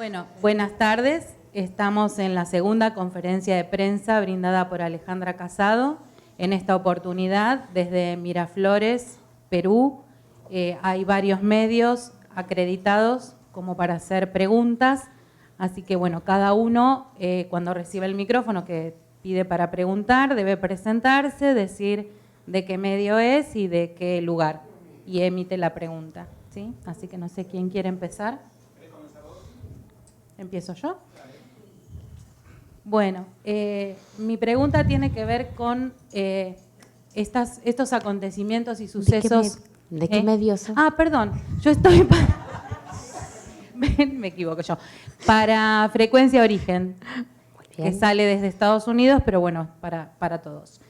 Bueno, buenas tardes. Estamos en la segunda conferencia de prensa brindada por Alejandra Casado. En esta oportunidad, desde Miraflores, Perú, hay varios medios acreditados como para hacer preguntas. Así que, bueno, cada uno, cuando reciba el micrófono que pide para preguntar, debe presentarse, decir de qué medio es y de qué lugar, y emite la pregunta, ¿sí? Así que no sé quién quiere empezar. ¿Empiezo yo? Bueno, mi pregunta tiene que ver con estos acontecimientos y sucesos. ¿De qué medios son? Ah, perdón, yo estoy me equivoco yo. Para Frecuencia Origen, que sale desde Estados Unidos, pero bueno, para todos.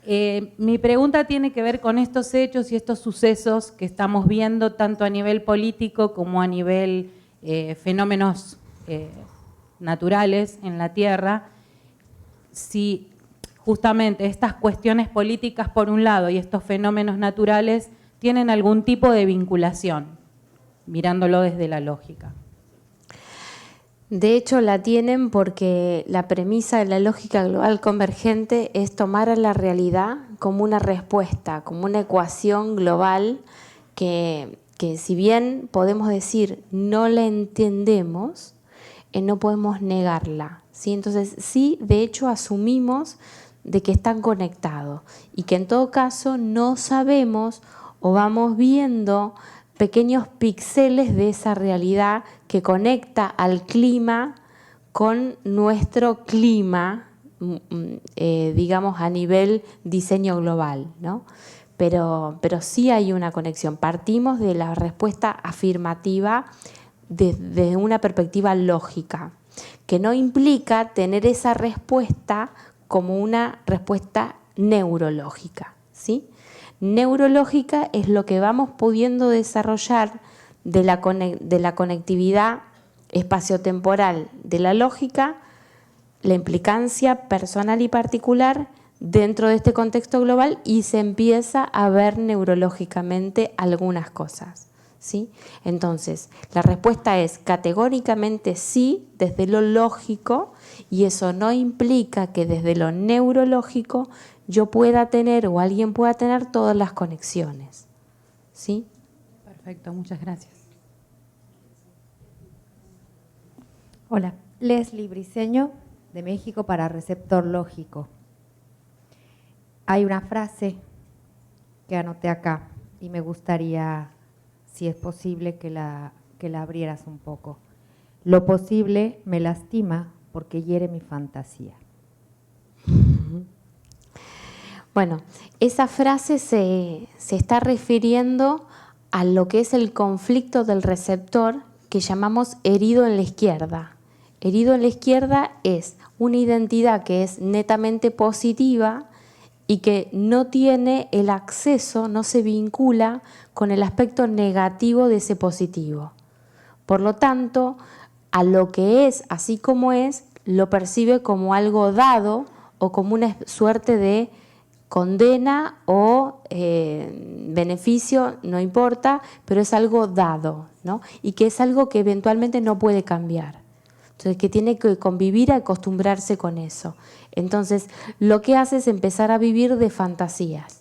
Mi pregunta tiene que ver con estos hechos y estos sucesos que estamos viendo tanto a nivel político como a nivel fenómenos naturales en la Tierra. Si justamente estas cuestiones políticas por un lado y estos fenómenos naturales tienen algún tipo de vinculación, mirándolo desde la lógica. De hecho, la tienen porque la premisa de la lógica global convergente es tomar a la realidad como una respuesta, como una ecuación global que si bien podemos decir no la entendemos, no podemos negarla, ¿sí? Entonces, sí, de hecho, asumimos de que están conectados y que en todo caso no sabemos o vamos viendo pequeños píxeles de esa realidad que conecta al clima con nuestro clima, digamos, a nivel diseño global, ¿no? Pero sí hay una conexión. Partimos de la respuesta afirmativa desde una perspectiva lógica, que no implica tener esa respuesta como una respuesta neurológica, ¿sí? Neurológica es lo que vamos pudiendo desarrollar de la conectividad espaciotemporal de la lógica, la implicancia personal y particular dentro de este contexto global, y se empieza a ver neurológicamente algunas cosas, ¿sí? Entonces, la respuesta es categóricamente sí desde lo lógico, y eso no implica que desde lo neurológico yo pueda tener o alguien pueda tener todas las conexiones, ¿sí? Perfecto, muchas gracias. Hola, Leslie Briceño, de México, para Receptor Lógico. Hay una frase que anoté acá y me gustaría, si es posible, que la abrieras un poco. Lo posible me lastima porque hiere mi fantasía. Bueno, esa frase se está refiriendo a lo que es el conflicto del receptor que llamamos herido en la izquierda. Herido en la izquierda es una identidad que es netamente positiva y que no tiene el acceso, no se vincula con el aspecto negativo de ese positivo. Por lo tanto, a lo que es así como es, lo percibe como algo dado o como una suerte de condena o beneficio, no importa, pero es algo dado, ¿no? Y que es algo que eventualmente no puede cambiar. Entonces, que tiene que convivir, acostumbrarse con eso. Entonces, lo que hace es empezar a vivir de fantasías,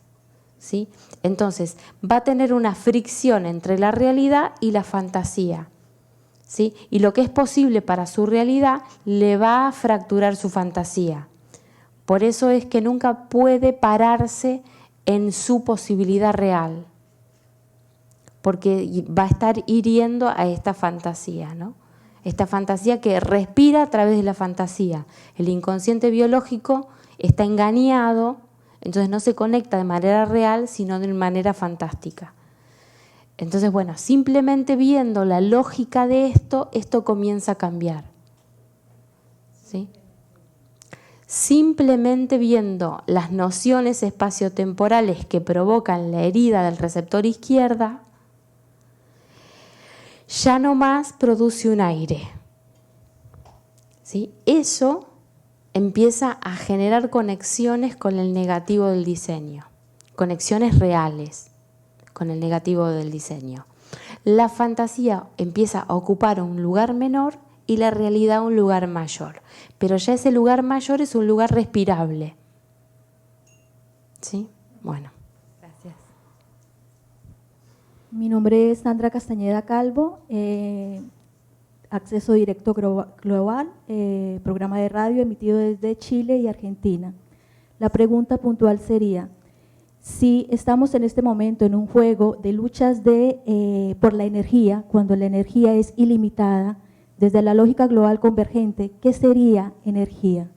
¿sí? Entonces, va a tener una fricción entre la realidad y la fantasía, ¿sí? Y lo que es posible para su realidad le va a fracturar su fantasía. Por eso es que nunca puede pararse en su posibilidad real, porque va a estar hiriendo a esta fantasía, ¿no? Esta fantasía que respira a través de la fantasía. El inconsciente biológico está engañado, entonces no se conecta de manera real, sino de manera fantástica. Entonces, bueno, simplemente viendo la lógica de esto comienza a cambiar, ¿sí? Simplemente viendo las nociones espaciotemporales que provocan la herida del receptor izquierda, ya no más produce un aire, ¿sí? Eso empieza a generar conexiones con el negativo del diseño, conexiones reales con el negativo del diseño. La fantasía empieza a ocupar un lugar menor y la realidad un lugar mayor. Pero ya ese lugar mayor es un lugar respirable. ¿Sí? Bueno. Gracias. Mi nombre es Sandra Castañeda Calvo, Acceso Directo Global, programa de radio emitido desde Chile y Argentina. La pregunta puntual sería, si estamos en este momento en un juego de luchas por la energía, cuando la energía es ilimitada, desde la lógica global convergente, ¿qué sería energía?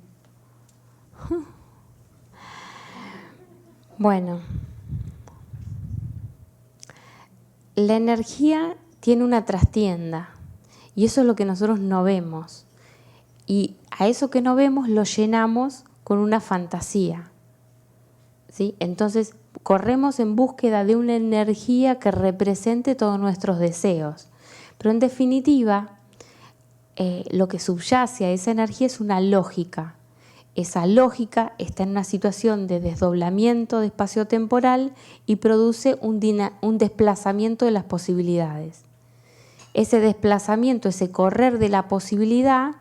Bueno, la energía tiene una trastienda y eso es lo que nosotros no vemos. Y a eso que no vemos lo llenamos con una fantasía. ¿Sí? Entonces, corremos en búsqueda de una energía que represente todos nuestros deseos. Pero en definitiva, lo que subyace a esa energía es una lógica. Esa lógica está en una situación de desdoblamiento de espacio-temporal y produce un desplazamiento de las posibilidades. Ese desplazamiento, ese correr de la posibilidad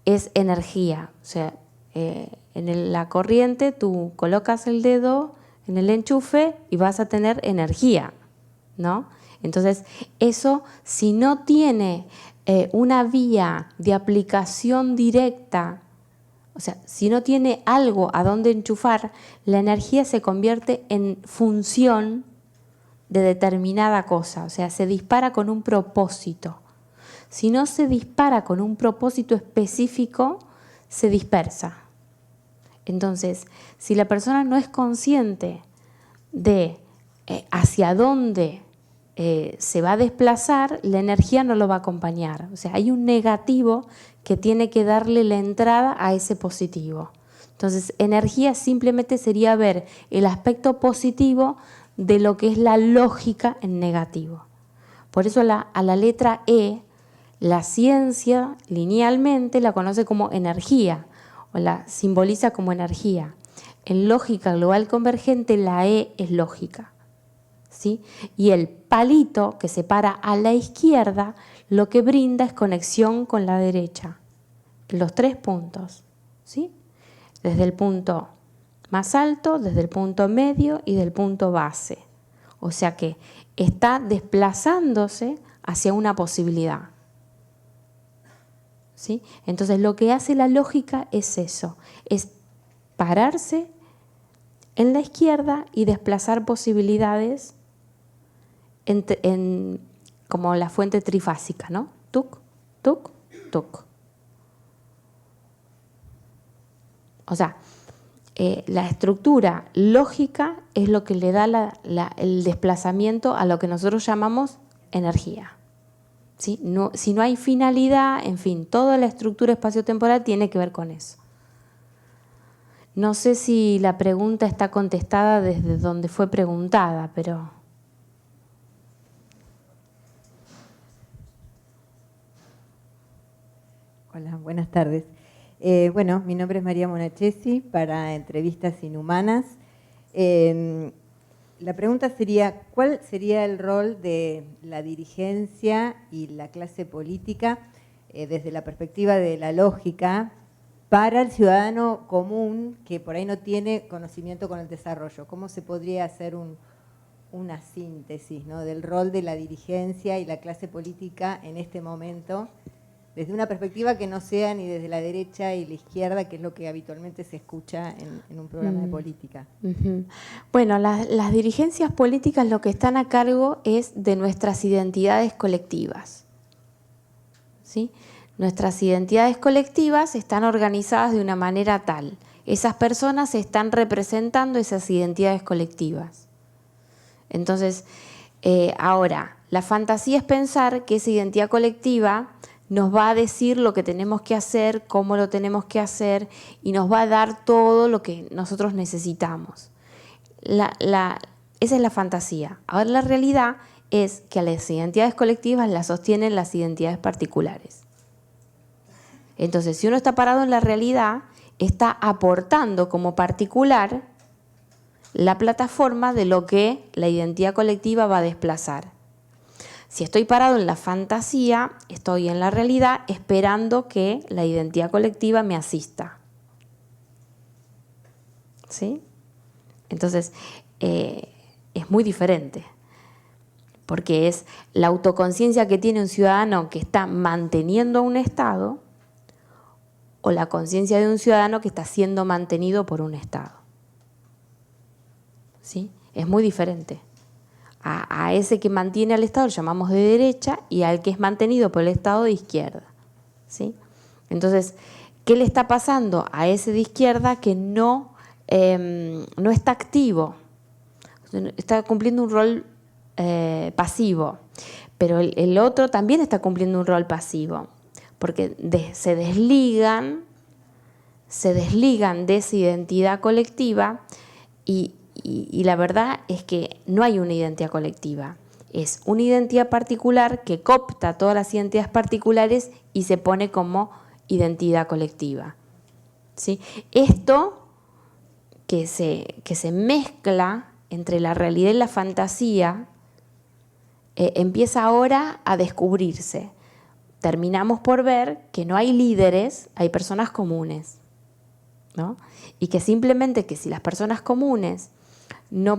es energía. O sea, en la corriente tú colocas el dedo en el enchufe y vas a tener energía, ¿no? Entonces, eso si no tiene una vía de aplicación directa, o sea, si no tiene algo a donde enchufar, la energía se convierte en función de determinada cosa, o sea, se dispara con un propósito. Si no se dispara con un propósito específico, se dispersa. Entonces, si la persona no es consciente de hacia dónde se va a desplazar, la energía no lo va a acompañar. O sea, hay un negativo que tiene que darle la entrada a ese positivo. Entonces, energía simplemente sería ver el aspecto positivo de lo que es la lógica en negativo. Por eso a la letra E, la ciencia linealmente la conoce como energía o la simboliza como energía. En lógica global convergente la E es lógica, ¿sí? Y el palito que separa a la izquierda lo que brinda es conexión con la derecha. Los 3 puntos, ¿sí? Desde el punto más alto, desde el punto medio y del punto base. O sea que está desplazándose hacia una posibilidad. ¿Sí? Entonces lo que hace la lógica es eso, es pararse en la izquierda y desplazar posibilidades como la fuente trifásica, ¿no? Tuc, tuc, tuc. O sea, la estructura lógica es lo que le da el desplazamiento a lo que nosotros llamamos energía. ¿Sí? No, si no hay finalidad, en fin, toda la estructura espacio-temporal tiene que ver con eso. No sé si la pregunta está contestada desde donde fue preguntada, pero... Hola, buenas tardes. Bueno, mi nombre es María Monachesi, para Entrevistas Inhumanas. La pregunta sería, ¿cuál sería el rol de la dirigencia y la clase política desde la perspectiva de la lógica para el ciudadano común que por ahí no tiene conocimiento con el desarrollo? ¿Cómo se podría hacer una síntesis, ¿no?, del rol de la dirigencia y la clase política en este momento, desde una perspectiva que no sea ni desde la derecha y la izquierda, que es lo que habitualmente se escucha en un programa de política? Bueno, las dirigencias políticas lo que están a cargo es de nuestras identidades colectivas, ¿sí? Nuestras identidades colectivas están organizadas de una manera tal. Esas personas están representando esas identidades colectivas. Entonces, ahora, la fantasía es pensar que esa identidad colectiva nos va a decir lo que tenemos que hacer, cómo lo tenemos que hacer y nos va a dar todo lo que nosotros necesitamos. Esa es la fantasía. Ahora la realidad es que a las identidades colectivas las sostienen las identidades particulares. Entonces, si uno está parado en la realidad, está aportando como particular la plataforma de lo que la identidad colectiva va a desplazar. Si estoy parado en la fantasía, estoy en la realidad esperando que la identidad colectiva me asista. ¿Sí? Entonces, es muy diferente, porque es la autoconciencia que tiene un ciudadano que está manteniendo un Estado o la conciencia de un ciudadano que está siendo mantenido por un Estado. ¿Sí? Es muy diferente. A ese que mantiene al Estado lo llamamos de derecha y al que es mantenido por el Estado de izquierda. ¿Sí? Entonces, ¿qué le está pasando a ese de izquierda que no está activo? Está cumpliendo un rol pasivo, pero el otro también está cumpliendo un rol pasivo, porque se desligan de esa identidad colectiva y la verdad es que no hay una identidad colectiva, es una identidad particular que coopta todas las identidades particulares y se pone como identidad colectiva. ¿Sí? Esto que se mezcla entre la realidad y la fantasía empieza ahora a descubrirse. Terminamos por ver que no hay líderes, hay personas comunes, ¿no? Y que simplemente que si las personas comunes no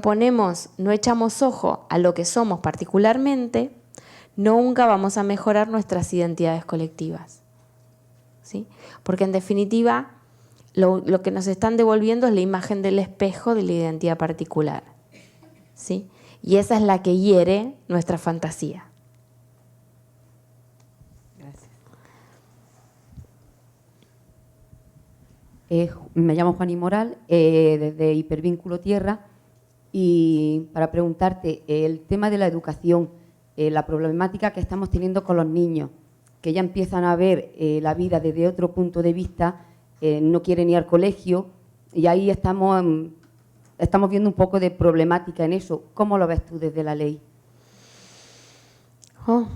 echamos ojo a lo que somos particularmente, nunca vamos a mejorar nuestras identidades colectivas. ¿Sí? Porque en definitiva lo que nos están devolviendo es la imagen del espejo de la identidad particular. ¿Sí? Y esa es la que hiere nuestra fantasía. Me llamo Juaní Moral, desde Hipervínculo Tierra, y para preguntarte el tema de la educación, la problemática que estamos teniendo con los niños, que ya empiezan a ver la vida desde otro punto de vista, no quieren ir al colegio, y ahí estamos viendo un poco de problemática en eso. ¿Cómo lo ves tú desde la ley? Oh,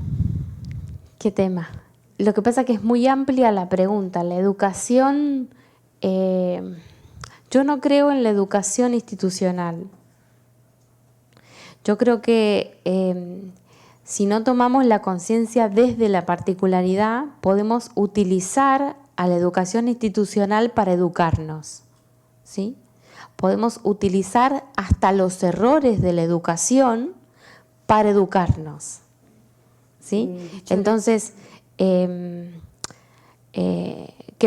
qué tema. Lo que pasa es que es muy amplia la pregunta. La educación, yo no creo en la educación institucional. Yo creo que si no tomamos la conciencia desde la particularidad, podemos utilizar a la educación institucional para educarnos, ¿sí? Podemos utilizar hasta los errores de la educación para educarnos, ¿sí? Entonces, ¿qué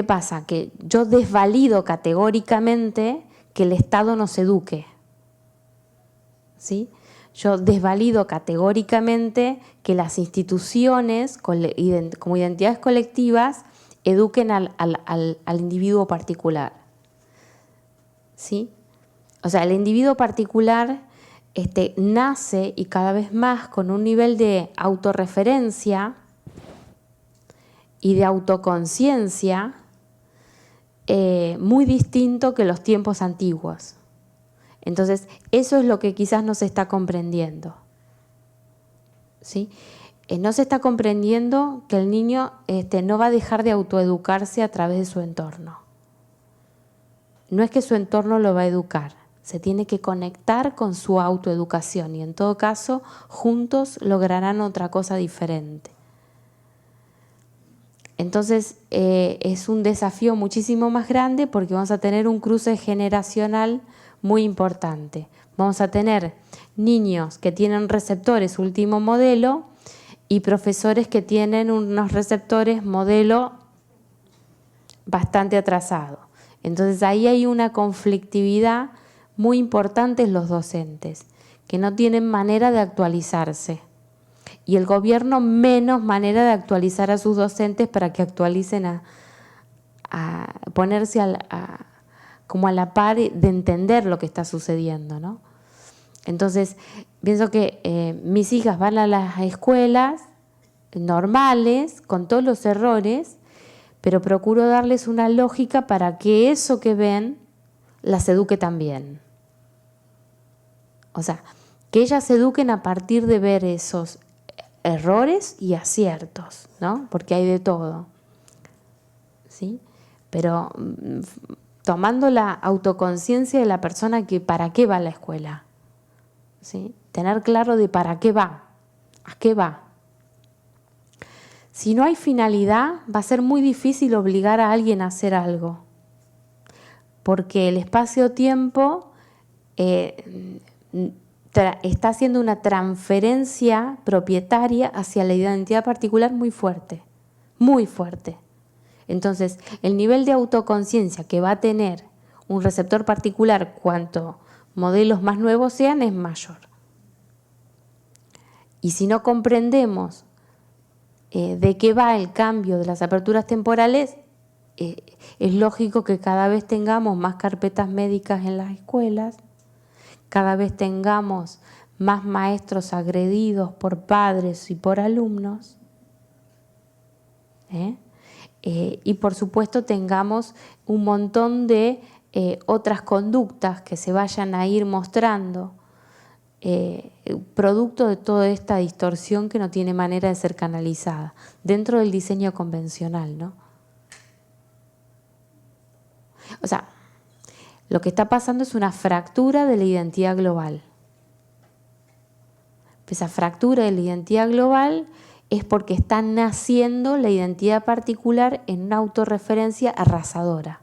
pasa? Que yo desvalido categóricamente que el Estado nos eduque, ¿sí? Yo desvalido categóricamente que las instituciones como identidades colectivas eduquen al individuo particular, ¿sí? O sea, el individuo particular nace y cada vez más con un nivel de autorreferencia y de autoconciencia muy distinto que los tiempos antiguos. Entonces, eso es lo que quizás no se está comprendiendo, ¿sí? No se está comprendiendo que el niño no va a dejar de autoeducarse a través de su entorno. No es que su entorno lo va a educar, se tiene que conectar con su autoeducación y en todo caso, juntos lograrán otra cosa diferente. Entonces, es un desafío muchísimo más grande porque vamos a tener un cruce generacional muy importante. Vamos a tener niños que tienen receptores último modelo y profesores que tienen unos receptores modelo bastante atrasado. Entonces ahí hay una conflictividad muy importante en los docentes, que no tienen manera de actualizarse. Y el gobierno menos manera de actualizar a sus docentes para que actualicen a ponerse como a la par de entender lo que está sucediendo, ¿no? Entonces, pienso que mis hijas van a las escuelas normales, con todos los errores, pero procuro darles una lógica para que eso que ven las eduque también. O sea, que ellas se eduquen a partir de ver esos errores y aciertos, ¿no? Porque hay de todo, ¿sí? Pero tomando la autoconciencia de la persona que para qué va a la escuela, ¿sí? Tener claro de para qué va, a qué va, Si no hay finalidad, va a ser muy difícil obligar a alguien a hacer algo, porque el espacio-tiempo está haciendo una transferencia propietaria hacia la identidad particular muy fuerte, muy fuerte. Entonces, el nivel de autoconciencia que va a tener un receptor particular cuanto modelos más nuevos sean es mayor. Y si no comprendemos de qué va el cambio de las aperturas temporales, es lógico que cada vez tengamos más carpetas médicas en las escuelas, cada vez tengamos más maestros agredidos por padres y por alumnos, y por supuesto tengamos un montón de otras conductas que se vayan a ir mostrando, producto de toda esta distorsión que no tiene manera de ser canalizada dentro del diseño convencional, ¿no? O sea, lo que está pasando es una fractura de la identidad global. Esa fractura de la identidad global es porque está naciendo la identidad particular en una autorreferencia arrasadora.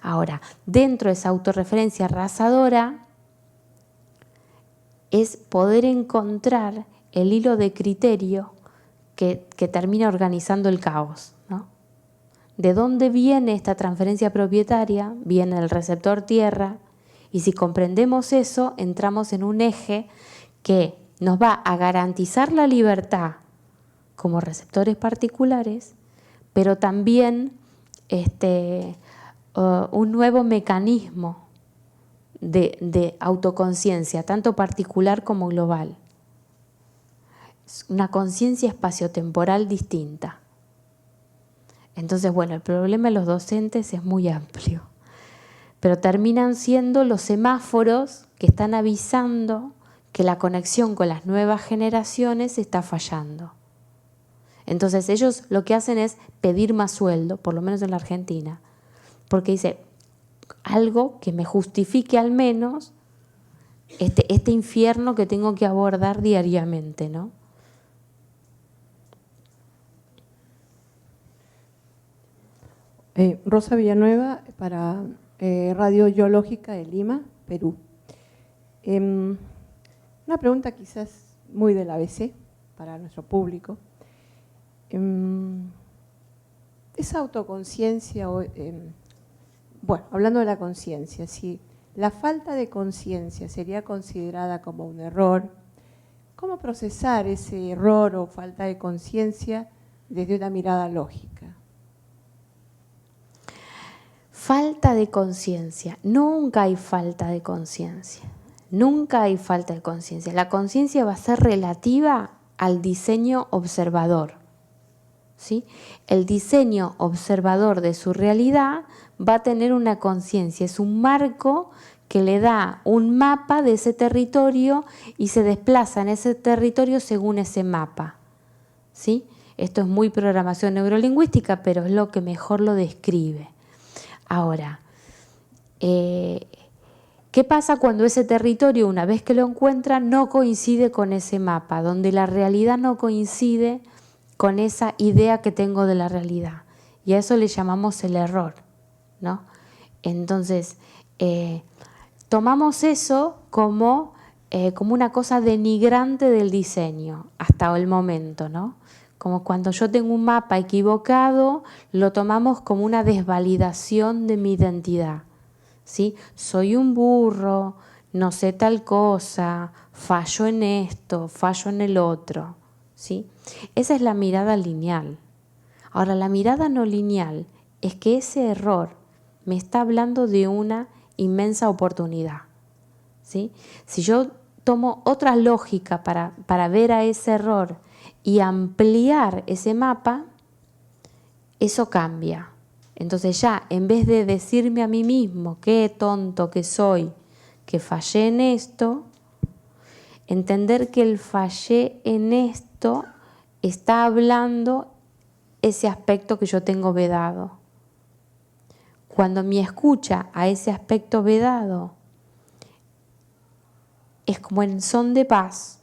Ahora, dentro de esa autorreferencia arrasadora es poder encontrar el hilo de criterio que termina organizando el caos, ¿no? ¿De dónde viene esta transferencia propietaria? Viene del receptor tierra, y si comprendemos eso, entramos en un eje que nos va a garantizar la libertad como receptores particulares, pero también un nuevo mecanismo de autoconciencia, tanto particular como global. Es una conciencia espaciotemporal distinta. Entonces, bueno, el problema de los docentes es muy amplio, pero terminan siendo los semáforos que están avisando que la conexión con las nuevas generaciones está fallando. Entonces ellos lo que hacen es pedir más sueldo, por lo menos en la Argentina, porque dice algo que me justifique al menos este infierno que tengo que abordar diariamente, ¿no? Rosa Villanueva, para Radio Geológica de Lima, Perú. Una pregunta quizás muy del ABC para nuestro público. Esa autoconciencia, bueno, hablando de la conciencia, si la falta de conciencia sería considerada como un error, ¿cómo procesar ese error o falta de conciencia desde una mirada lógica? Falta de conciencia. Nunca hay falta de conciencia. Nunca hay falta de conciencia. La conciencia va a ser relativa al diseño observador, ¿sí? El diseño observador de su realidad va a tener una conciencia. Es un marco que le da un mapa de ese territorio y se desplaza en ese territorio según ese mapa, ¿sí? Esto es muy programación neurolingüística, pero es lo que mejor lo describe. Ahora, ¿qué pasa cuando ese territorio, una vez que lo encuentra, no coincide con ese mapa, donde la realidad no coincide con esa idea que tengo de la realidad? Y a eso le llamamos el error, ¿no? Entonces, tomamos eso como una cosa denigrante del diseño hasta el momento, ¿no? Como cuando yo tengo un mapa equivocado, lo tomamos como una desvalidación de mi identidad, ¿sí? Soy un burro, no sé tal cosa, fallo en esto, fallo en el otro, ¿sí? Esa es la mirada lineal. Ahora, la mirada no lineal es que ese error me está hablando de una inmensa oportunidad, ¿sí? Si yo tomo otra lógica para ver a ese error y ampliar ese mapa, eso cambia. Entonces ya, en vez de decirme a mí mismo qué tonto que soy, que fallé en esto, entender que el fallé en esto está hablando ese aspecto que yo tengo vedado. Cuando mi escucha a ese aspecto vedado es como en son de paz,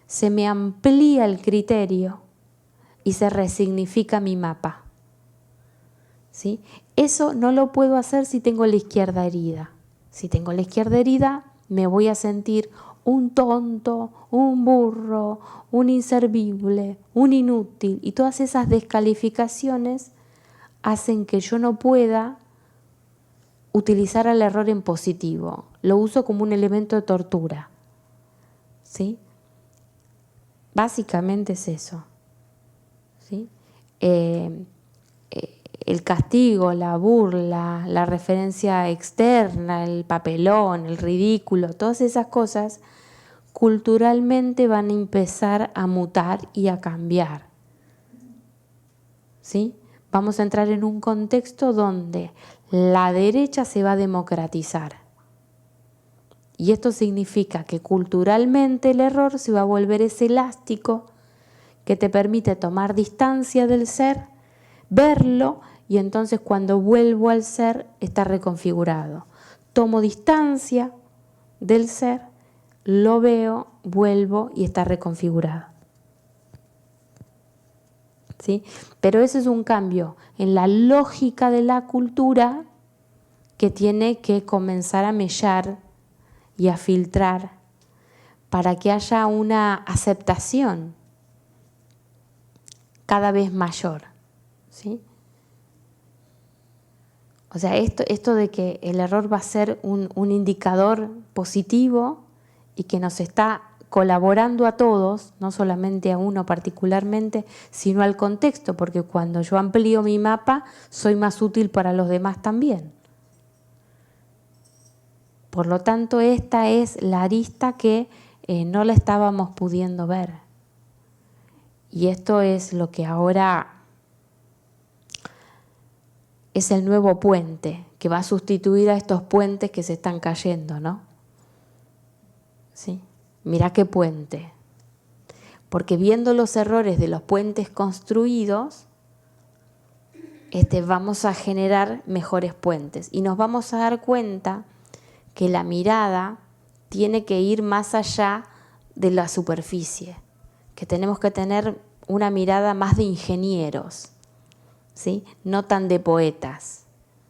se me amplía el criterio y se resignifica mi mapa. ¿Sí? Eso no lo puedo hacer si tengo la izquierda herida. Si tengo la izquierda herida, me voy a sentir un tonto, un burro, un inservible, un inútil. Y todas esas descalificaciones hacen que yo no pueda utilizar el error en positivo. Lo uso como un elemento de tortura. ¿Sí? Básicamente es eso. ¿Sí? El castigo, la burla, la referencia externa, el papelón, el ridículo, todas esas cosas culturalmente van a empezar a mutar y a cambiar. ¿Sí? Vamos a entrar en un contexto donde la derecha se va a democratizar. Y esto significa que culturalmente el error se va a volver ese elástico que te permite tomar distancia del ser, verlo, y entonces cuando vuelvo al ser está reconfigurado. Tomo distancia del ser, lo veo, vuelvo y está reconfigurado. ¿Sí? Pero ese es un cambio en la lógica de la cultura que tiene que comenzar a mellar y a filtrar para que haya una aceptación cada vez mayor, ¿sí? O sea, esto de que el error va a ser un indicador positivo y que nos está colaborando a todos, no solamente a uno particularmente, sino al contexto, porque cuando yo amplío mi mapa, soy más útil para los demás también. Por lo tanto, esta es la arista que no la estábamos pudiendo ver. Y esto es lo que ahora es el nuevo puente, que va a sustituir a estos puentes que se están cayendo, ¿no? ¿Sí? Mirá qué puente. Porque viendo los errores de los puentes construidos, vamos a generar mejores puentes. Y nos vamos a dar cuenta que la mirada tiene que ir más allá de la superficie, que tenemos que tener una mirada más de ingenieros, ¿sí? No tan de poetas,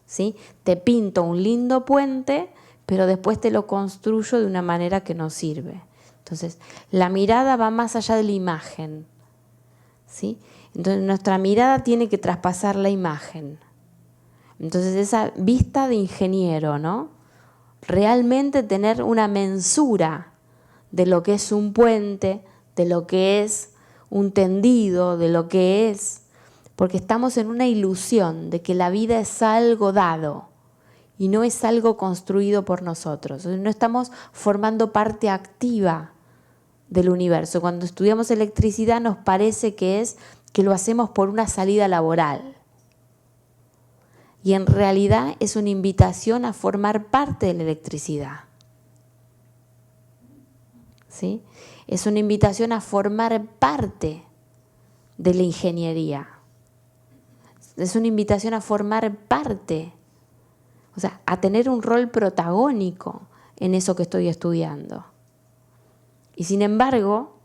¿sí? Te pinto un lindo puente, pero después te lo construyo de una manera que no sirve. Entonces, la mirada va más allá de la imagen, ¿sí? Entonces, nuestra mirada tiene que traspasar la imagen. Entonces, esa vista de ingeniero, ¿no? Realmente tener una mensura de lo que es un puente, de lo que es un tendido, de lo que es, porque estamos en una ilusión de que la vida es algo dado y no es algo construido por nosotros. No estamos formando parte activa del universo. Cuando estudiamos electricidad nos parece que lo hacemos por una salida laboral. Y en realidad es una invitación a formar parte de la electricidad. ¿Sí? Es una invitación a formar parte de la ingeniería. Es una invitación a formar parte, o sea, a tener un rol protagónico en eso que estoy estudiando. Y sin embargo,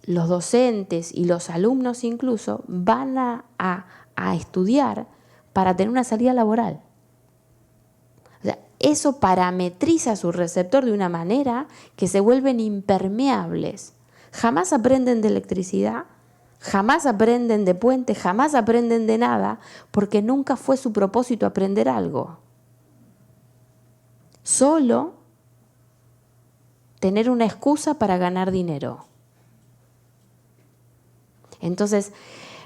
los docentes y los alumnos incluso van a estudiar para tener una salida laboral. O sea, eso parametriza su receptor de una manera que se vuelven impermeables. Jamás aprenden de electricidad, jamás aprenden de puentes, jamás aprenden de nada, porque nunca fue su propósito aprender algo. Solo tener una excusa para ganar dinero. Entonces,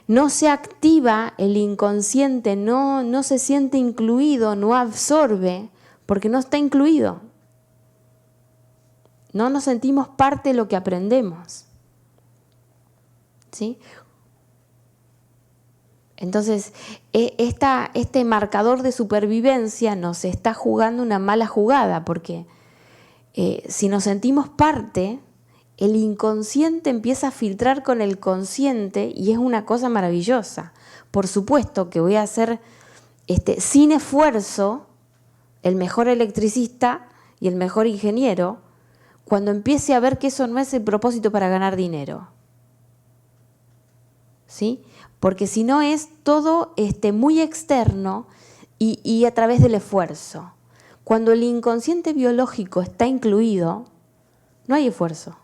no se activa el inconsciente, no se siente incluido, no absorbe, porque no está incluido. No nos sentimos parte de lo que aprendemos. ¿Sí? Entonces, este marcador de supervivencia nos está jugando una mala jugada, porque si nos sentimos parte, el inconsciente empieza a filtrar con el consciente y es una cosa maravillosa. Por supuesto que voy a ser sin esfuerzo el mejor electricista y el mejor ingeniero cuando empiece a ver que eso no es el propósito para ganar dinero. ¿Sí? Porque si no es todo muy externo y a través del esfuerzo. Cuando el inconsciente biológico está incluido, no hay esfuerzo.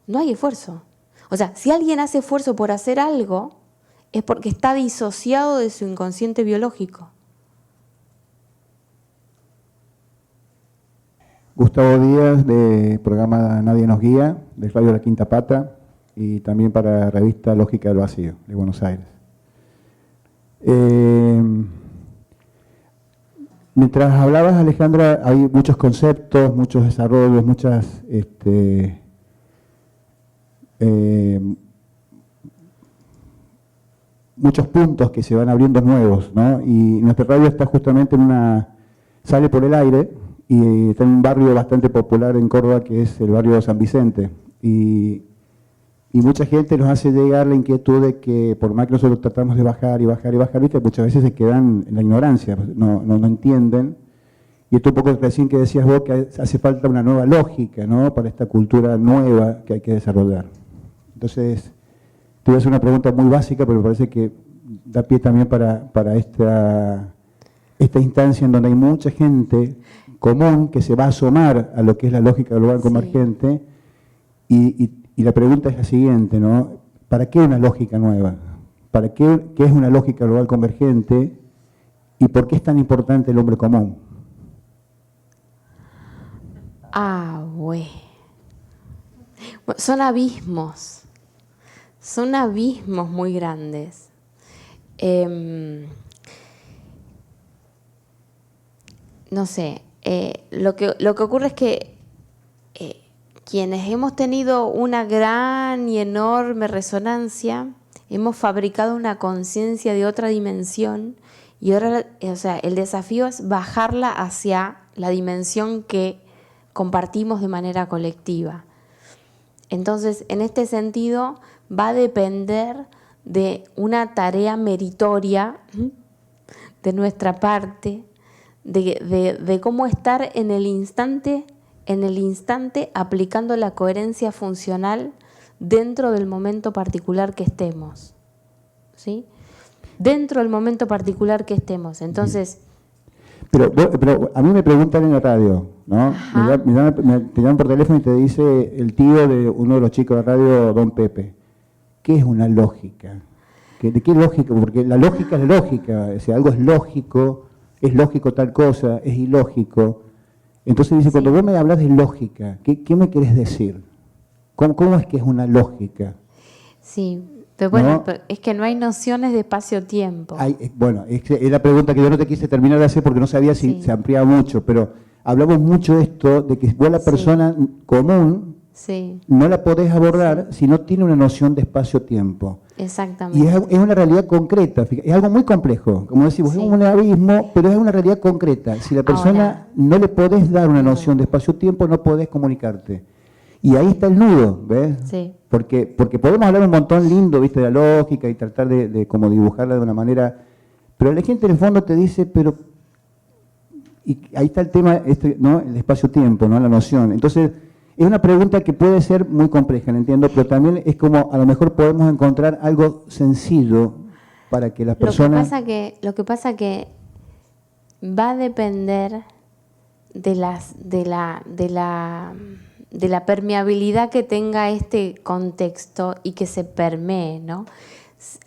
No hay esfuerzo. O sea, si alguien hace esfuerzo por hacer algo, es porque está disociado de su inconsciente biológico. Gustavo Díaz, de programa Nadie nos guía, de Radio La Quinta Pata, y también para la revista Lógica del Vacío, de Buenos Aires. Mientras hablabas, Alejandra, hay muchos conceptos, muchos desarrollos, muchos puntos que se van abriendo nuevos, ¿no? Y nuestra radio está justamente sale por el aire y está en un barrio bastante popular en Córdoba, que es el barrio San Vicente. Y mucha gente nos hace llegar la inquietud de que por más que nosotros tratamos de bajar y bajar y bajar, ¿viste? Muchas veces se quedan en la ignorancia, no entienden. Y esto un poco recién que decías vos, que hace falta una nueva lógica, ¿no? Para esta cultura nueva que hay que desarrollar. Entonces, te voy a hacer una pregunta muy básica, pero me parece que da pie también para esta instancia en donde hay mucha gente común que se va a asomar a lo que es la lógica global convergente. Y la pregunta es la siguiente, ¿no? ¿Para qué una lógica nueva? ¿Para qué es una lógica global convergente? ¿Y por qué es tan importante el hombre común? Bueno, son abismos muy grandes. No sé, lo que ocurre es que quienes hemos tenido una gran y enorme resonancia, hemos fabricado una conciencia de otra dimensión y ahora, el desafío es bajarla hacia la dimensión que compartimos de manera colectiva. Entonces, en este sentido, va a depender de una tarea meritoria de nuestra parte, de cómo estar en el instante aplicando la coherencia funcional dentro del momento particular que estemos. ¿Sí? Dentro del momento particular que estemos. Entonces... Pero a mí me preguntan en la radio, ¿no? Te llaman por teléfono y te dice el tío de uno de los chicos de radio, don Pepe. ¿Qué es una lógica? ¿De qué lógica? Porque la lógica es la lógica. O sea, algo es lógico tal cosa, es ilógico. Entonces dice, cuando vos me hablas de lógica, ¿qué me querés decir? ¿Cómo es que es una lógica? Sí, pero bueno, ¿no? Pero es que no hay nociones de espacio-tiempo. Bueno, es la pregunta que yo no te quise terminar de hacer porque no sabía si se ampliaba mucho, pero hablamos mucho de esto, de que vos la persona común no la podés abordar si no tiene una noción de espacio-tiempo. Exactamente. Y es una realidad concreta, es algo muy complejo, como decimos, es un abismo, pero es una realidad concreta. Si la persona no le podés dar una noción de espacio-tiempo, no podés comunicarte. Y ahí está el nudo, ¿ves? Sí. Porque podemos hablar un montón lindo, ¿viste? De la lógica y tratar de como dibujarla de una manera, pero la gente en el fondo te dice, pero... Y ahí está el tema, ¿no? El espacio-tiempo, ¿no? La noción. Entonces... Es una pregunta que puede ser muy compleja, ¿la entiendo? Pero también es como, a lo mejor podemos encontrar algo sencillo para que las personas... Lo que pasa que va a depender de la permeabilidad que tenga este contexto y que se permee, ¿no?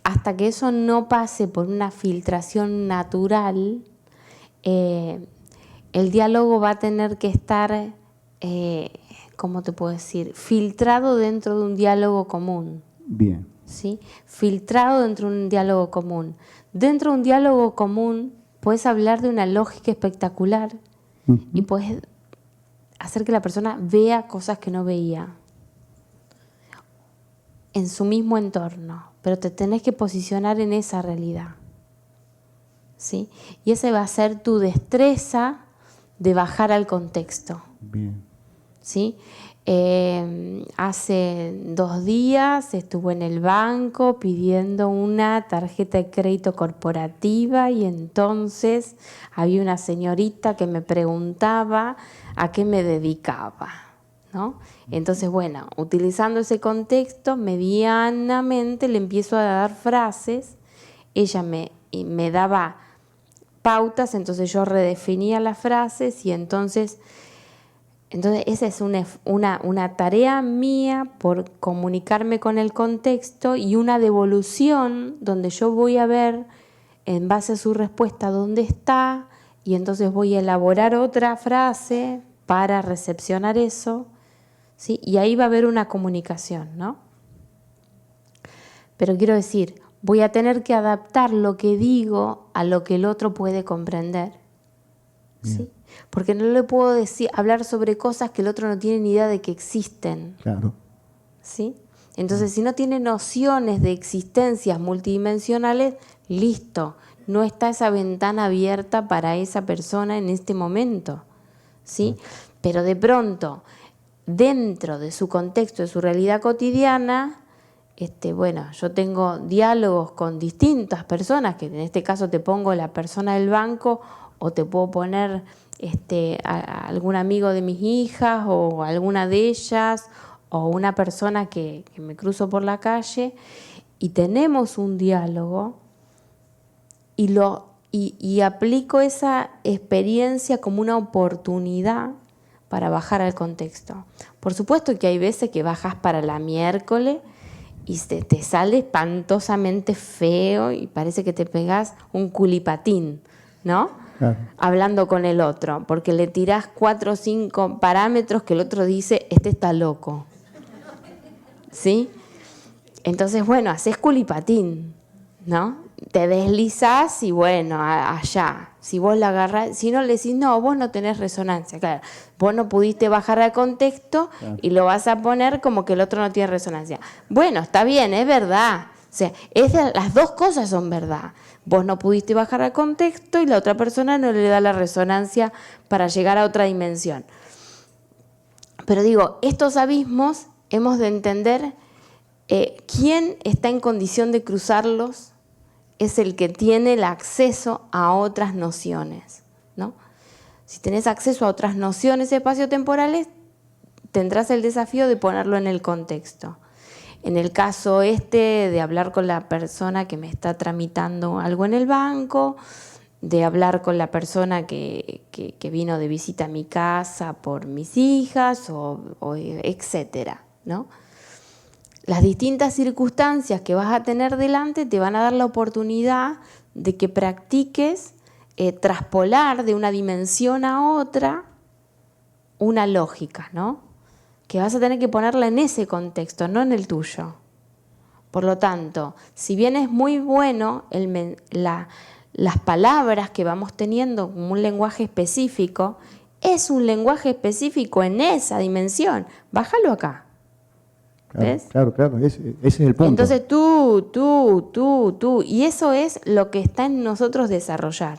Hasta que eso no pase por una filtración natural, el diálogo va a tener que estar... ¿cómo te puedo decir? Filtrado dentro de un diálogo común. Bien. ¿Sí? Filtrado dentro de un diálogo común. Dentro de un diálogo común puedes hablar de una lógica espectacular y puedes hacer que la persona vea cosas que no veía en su mismo entorno, pero te tenés que posicionar en esa realidad. ¿Sí? Y esa va a ser tu destreza de bajar al contexto. Bien. ¿Sí? Hace 2 días estuve en el banco pidiendo una tarjeta de crédito corporativa y entonces había una señorita que me preguntaba a qué me dedicaba, ¿no? Entonces, bueno, utilizando ese contexto, medianamente le empiezo a dar frases, ella me daba pautas, entonces yo redefinía las frases y entonces esa es una tarea mía por comunicarme con el contexto y una devolución donde yo voy a ver en base a su respuesta dónde está y entonces voy a elaborar otra frase para recepcionar eso, ¿sí? Y ahí va a haber una comunicación, ¿no? Pero quiero decir, voy a tener que adaptar lo que digo a lo que el otro puede comprender, ¿sí? Porque no le puedo hablar sobre cosas que el otro no tiene ni idea de que existen. Claro. ¿Sí? Entonces, si no tiene nociones de existencias multidimensionales, listo, no está esa ventana abierta para esa persona en este momento. ¿Sí? Pero de pronto, dentro de su contexto, de su realidad cotidiana, bueno, yo tengo diálogos con distintas personas, que en este caso te pongo la persona del banco o te puedo poner a algún amigo de mis hijas o alguna de ellas o una persona que me cruzo por la calle y tenemos un diálogo y aplico esa experiencia como una oportunidad para bajar al contexto. Por supuesto que hay veces que bajas para la miércoles y te sale espantosamente feo y parece que te pegas un culipatín, ¿no? Claro. Hablando con el otro, porque le tirás 4 o 5 parámetros que el otro dice, este está loco. ¿Sí? Entonces, bueno, haces culipatín, ¿no? Te deslizás y bueno, allá. Si vos la agarrás, si no le decís, no, vos no tenés resonancia, claro. Vos no pudiste bajar al contexto y lo vas a poner como que el otro no tiene resonancia. Bueno, está bien, es verdad. O sea, las dos cosas son verdad. Vos no pudiste bajar al contexto y la otra persona no le da la resonancia para llegar a otra dimensión. Pero digo, estos abismos hemos de entender quién está en condición de cruzarlos es el que tiene el acceso a otras nociones, ¿no? Si tenés acceso a otras nociones espaciotemporales, tendrás el desafío de ponerlo en el contexto. En el caso de hablar con la persona que me está tramitando algo en el banco, de hablar con la persona que vino de visita a mi casa por mis hijas, o etcétera, ¿no? Las distintas circunstancias que vas a tener delante te van a dar la oportunidad de que practiques traspolar de una dimensión a otra una lógica, ¿no? Que vas a tener que ponerla en ese contexto, no en el tuyo. Por lo tanto, si bien es muy bueno las palabras que vamos teniendo como un lenguaje específico, es un lenguaje específico en esa dimensión. Bájalo acá. ¿Ves? Claro, ese es el punto. Entonces tú, y eso es lo que está en nosotros desarrollar.